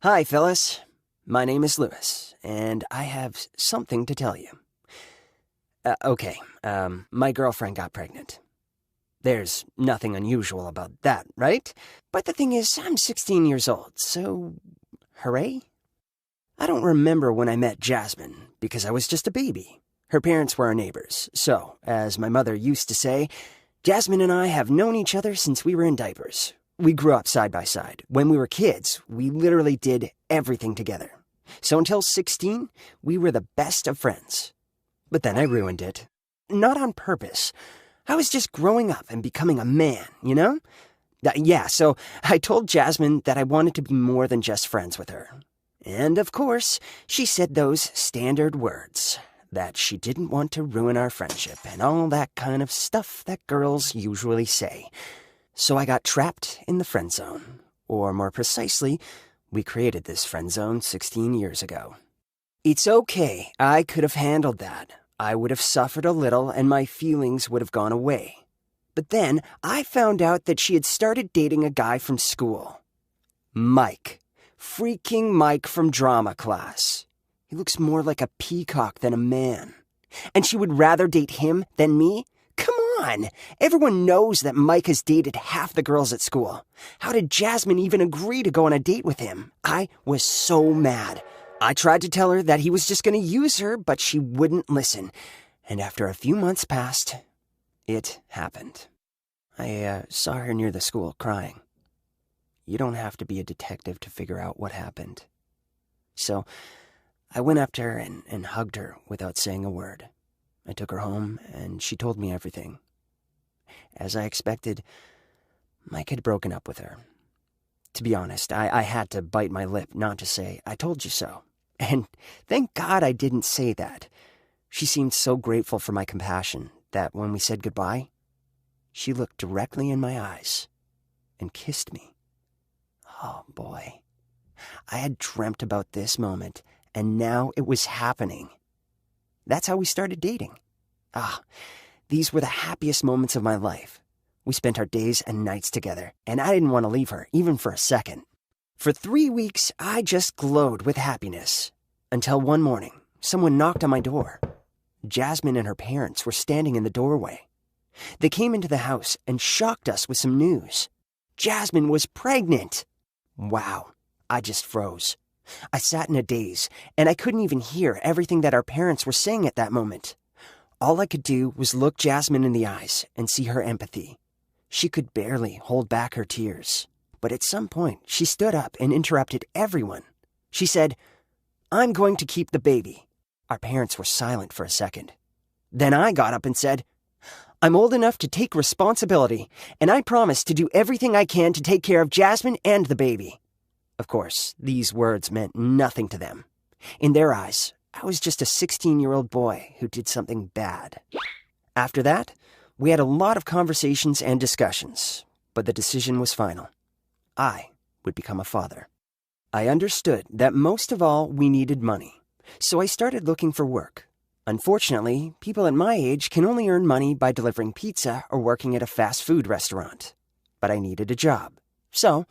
Hi, Phyllis. My name is Lewis, and I have something to tell you. My girlfriend got pregnant. There's nothing unusual about that, right? But the thing is, I'm 16 years old, so hooray? I don't remember when I met Jasmine, because I was just a baby. Her parents were our neighbors, so, as my mother used to say, Jasmine and I have known each other since we were in diapers. We grew up side by side. When we were kids, we literally did everything together. So until 16, we were the best of friends. But then I ruined it. Not on purpose. I was just growing up and becoming a man, you know? So I told Jasmine that I wanted to be more than just friends with her. And of course, she said those standard words, that she didn't want to ruin our friendship and all that kind of stuff that girls usually say. So I got trapped in the friend zone. Or more precisely, we created this friend zone 16 years ago. It's okay, I could have handled that. I would have suffered a little and my feelings would have gone away. But then I found out that she had started dating a guy from school. Mike. Freaking Mike from drama class. He looks more like a peacock than a man. And she would rather date him than me? Come on! Everyone knows that Mike has dated half the girls at school. How did Jasmine even agree to go on a date with him? I was so mad. I tried to tell her that he was just going to use her, but she wouldn't listen. And after a few months passed, it happened. I saw her near the school crying. You don't have to be a detective to figure out what happened. So I went up to her and hugged her without saying a word. I took her home, and she told me everything. As I expected, Mike had broken up with her. To be honest, I had to bite my lip not to say, "I told you so." And thank God I didn't say that. She seemed so grateful for my compassion that when we said goodbye, she looked directly in my eyes and kissed me. Oh, boy. I had dreamt about this moment, and now it was happening. That's how we started dating. These were the happiest moments of my life. We spent our days and nights together, and I didn't want to leave her, even for a second. For 3 weeks, I just glowed with happiness. Until one morning, someone knocked on my door. Jasmine and her parents were standing in the doorway. They came into the house and shocked us with some news. Jasmine was pregnant! Wow, I just froze. I sat in a daze, and I couldn't even hear everything that our parents were saying at that moment. All I could do was look Jasmine in the eyes and see her empathy. She could barely hold back her tears. But at some point, she stood up and interrupted everyone. She said, "I'm going to keep the baby." Our parents were silent for a second. Then I got up and said, "I'm old enough to take responsibility, and I promise to do everything I can to take care of Jasmine and the baby." Of course, these words meant nothing to them. In their eyes, I was just a 16-year-old boy who did something bad. After that, we had a lot of conversations and discussions, but the decision was final. I would become a father. I understood that most of all we needed money, so I started looking for work. Unfortunately, people at my age can only earn money by delivering pizza or working at a fast food restaurant. But I needed a job, so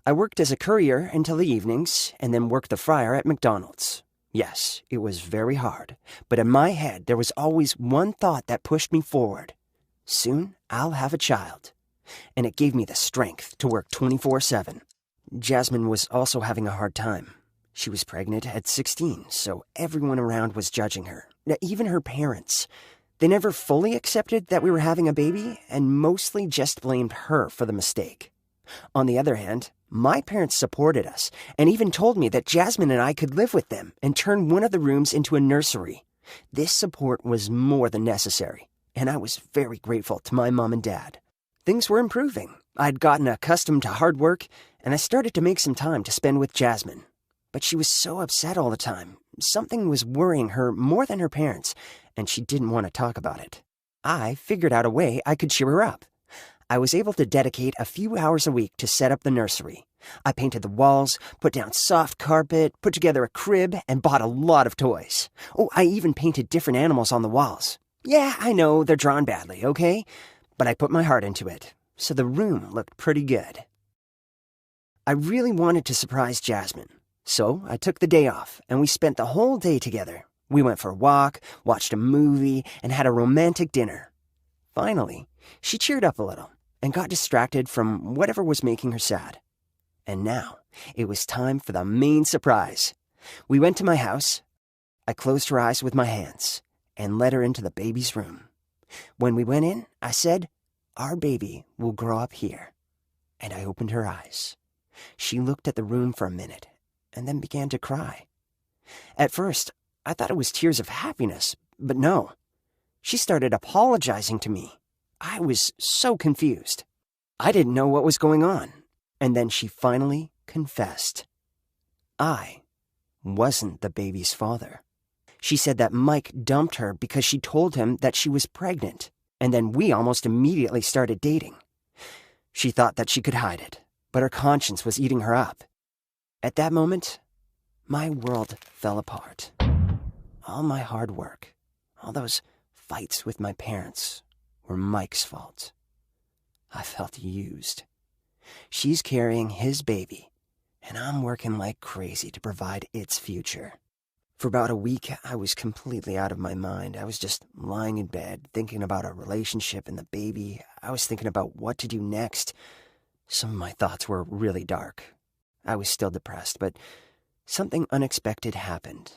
I worked as a courier until the evenings and then worked the fryer at McDonald's. Yes, it was very hard, but in my head there was always one thought that pushed me forward. Soon I'll have a child. And it gave me the strength to work 24/7. Jasmine was also having a hard time. She was pregnant at 16, so everyone around was judging her, even her parents. They never fully accepted that we were having a baby and mostly just blamed her for the mistake. On the other hand, my parents supported us and even told me that Jasmine and I could live with them and turn one of the rooms into a nursery. This support was more than necessary, and I was very grateful to my mom and dad. Things were improving. I'd gotten accustomed to hard work, and I started to make some time to spend with Jasmine. But she was so upset all the time. Something was worrying her more than her parents, and she didn't want to talk about it. I figured out a way I could cheer her up. I was able to dedicate a few hours a week to set up the nursery. I painted the walls, put down soft carpet, put together a crib, and bought a lot of toys. Oh, I even painted different animals on the walls. Yeah, I know, they're drawn badly, okay? But I put my heart into it, so the room looked pretty good. I really wanted to surprise Jasmine, So I took the day off, and we spent the whole day together. We went for a walk, watched a movie, and had a romantic dinner. Finally, she cheered up a little and got distracted from whatever was making her sad. And now, it was time for the main surprise. We went to my house. I closed her eyes with my hands and led her into the baby's room. When we went in, I said, "Our baby will grow up here." And I opened her eyes. She looked at the room for a minute and then began to cry. At first, I thought it was tears of happiness, but no. She started apologizing to me. I was so confused. I didn't know what was going on. And then she finally confessed. I wasn't the baby's father. She said that Mike dumped her because she told him that she was pregnant, and then we almost immediately started dating. She thought that she could hide it, but her conscience was eating her up. At that moment, my world fell apart. All my hard work, all those fights with my parents, were Mike's fault. I felt used. She's carrying his baby, and I'm working like crazy to provide its future. For about a week, I was completely out of my mind. I was just lying in bed, thinking about our relationship and the baby. I was thinking about what to do next. Some of my thoughts were really dark. I was still depressed, but something unexpected happened.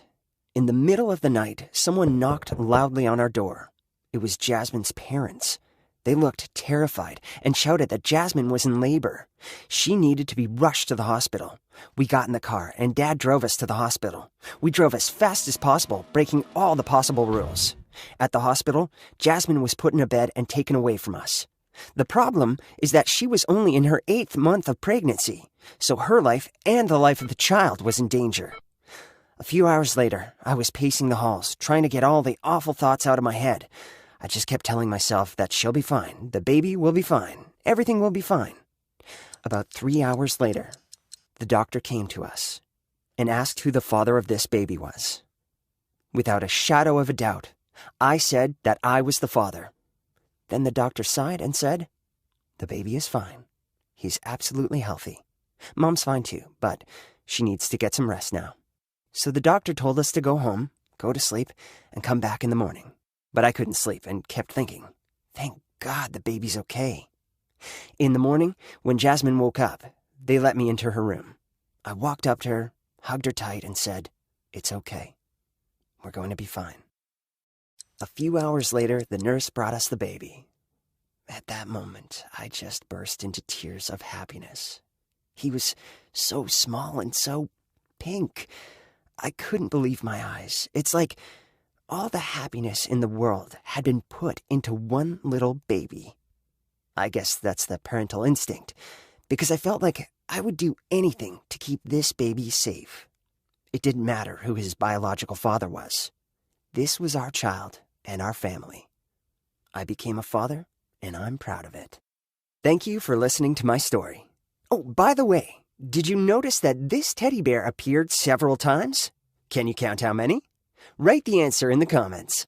In the middle of the night, someone knocked loudly on our door. It was Jasmine's parents. They looked terrified and shouted that Jasmine was in labor. She needed to be rushed to the hospital. We got in the car, and Dad drove us to the hospital. We drove as fast as possible, breaking all the possible rules. At the hospital, Jasmine was put in a bed and taken away from us. The problem is that she was only in her 8th month of pregnancy, so her life and the life of the child was in danger. A few hours later, I was pacing the halls, trying to get all the awful thoughts out of my head. I just kept telling myself that she'll be fine, the baby will be fine, everything will be fine. About 3 hours later, the doctor came to us and asked who the father of this baby was. Without a shadow of a doubt, I said that I was the father. Then the doctor sighed and said, "The baby is fine. He's absolutely healthy. Mom's fine too, but she needs to get some rest now." So the doctor told us to go home, go to sleep, and come back in the morning. But I couldn't sleep and kept thinking, thank God the baby's okay. In the morning, when Jasmine woke up, they let me into her room. I walked up to her, hugged her tight, and said, "It's okay. We're going to be fine." A few hours later, the nurse brought us the baby. At that moment, I just burst into tears of happiness. He was so small and so pink. I couldn't believe my eyes. It's like all the happiness in the world had been put into one little baby. I guess that's the parental instinct, because I felt like I would do anything to keep this baby safe. It didn't matter who his biological father was. This was our child and our family. I became a father, and I'm proud of it. Thank you for listening to my story. Oh, by the way, did you notice that this teddy bear appeared several times? Can you count how many? Write the answer in the comments.